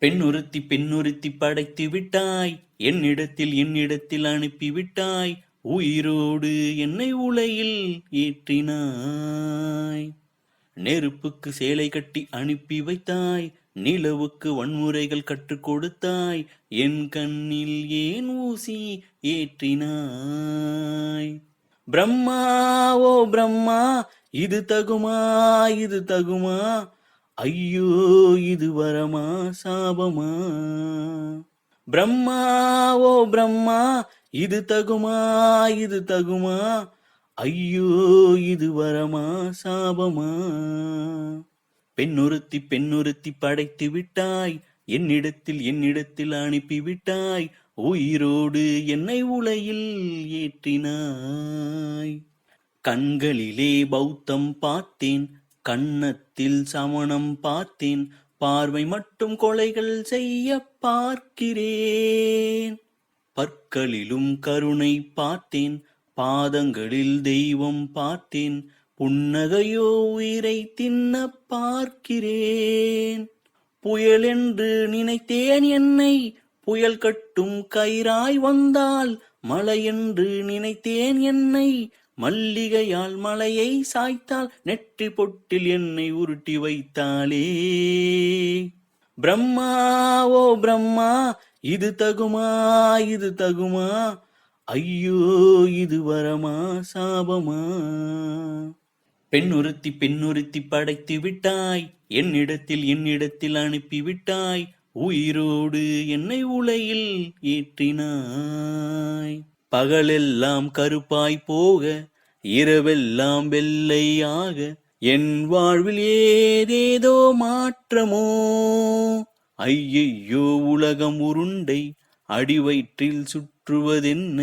பெண்ணொருத்தி படைத்து விட்டாய், என்னிடத்தில் அனுப்பிவிட்டாய், உயிரோடு என்னை உலையில் ஏற்றினாய். நெருப்புக்கு சேலை கட்டி அனுப்பி வைத்தாய், நிலவுக்கு வன்முறைகள் கற்றுக் கொடுத்தாய், என் கண்ணில் ஏன் ஊசி ஏற்றினாய். பிரம்மா ஓ பிரம்மா, இது தகுமா, ஐயோ இது வரமா சாபமா. பிரம்மா ஓ பிரம்மா, இது தகுமா, ஐயோ இது வரமா சாபமா. பெண்ணொருத்தி படைத்து விட்டாய், என்னிடத்தில் அனுப்பிவிட்டாய், உயிரோடு என்னை உலையில் ஏற்றினாய். கண்களிலே பௌத்தம் பார்த்தேன், கன்னத்தில் சமணம் பார்த்தேன், பார்வை மட்டும் கொலைகள் செய்ய பார்க்கிறேன். பற்களிலும் கருணை பார்த்தேன், பாதங்களில் தெய்வம் பார்த்தேன், புன்னகையோ உயிரை தின்ன பார்க்கிறேன். புயல் என்று நினைத்தேன் என்னை, புயல் கட்டும் கயிறாய் வந்தால், மலை என்று நினைத்தேன் என்னை, மல்லிகையால் மலையை சாய்த்தால், நெற்றி பொட்டில் என்னை உருட்டி வைத்தாளே. பிரம்மா ஓ பிரம்மா, இது தகுமா, ஐயோ இது வரமா சாபமா. பெண்ணொருத்தி படைத்து விட்டாய், என்னிடத்தில் அனுப்பிவிட்டாய், உயிரோடு என்னை உலையில் ஏற்றினாய். பகலெல்லாம் கருப்பாய் போக, இரவெல்லாம் வெள்ளையாக, என் வாழ்வில் ஏதேதோ மாற்றமோ. ஐயையோ உலகம் உருண்டை, அடிவயிற்றில் சுற்றுவதென்ன,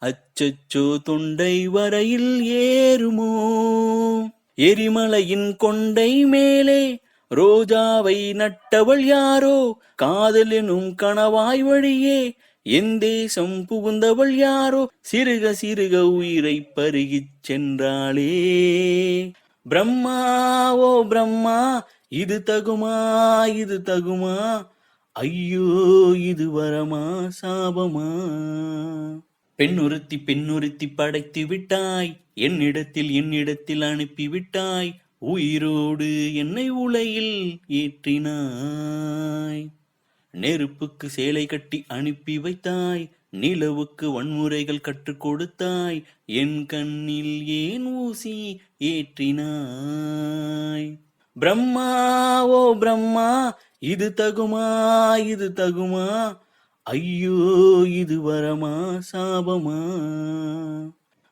அச்சச்சோ தொண்டை வரையில் ஏறுமோ. எரிமலையின் கொண்டை மேலே ரோஜாவை நட்டவள் யாரோ, காதல் எனும் கணவாய் வழியே என் தேசம் புகுந்தவள் யாரோ, சிறுக சிறுக உயிரை பருகிச் சென்றாளே. பிரம்மா ஓ பிரம்மா, இது தகுமா, ஐயோ இது வரமா சாபமா. பெண்ணொருத்தி படைத்து விட்டாய், என்னிடத்தில் அனுப்பிவிட்டாய், உயிரோடு என்னை உலையில் ஏற்றினாய். நெருப்புக்கு சேலை கட்டி அனுப்பி வைத்தாய், நிலவுக்கு வன்முறைகள் கற்றுக் கொடுத்தாய், என் கண்ணில் ஏன் ஊசி ஏற்றினாய். பிரம்மா ஓ பிரம்மா, இது தகுமா, ஐயோ இது வரமா சாபமா.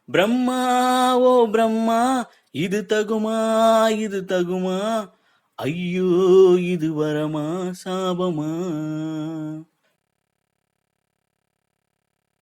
பிரம்மா ஓ பிரம்மா, இது தகுமா, ஐயோ இது வரமா சாபமா.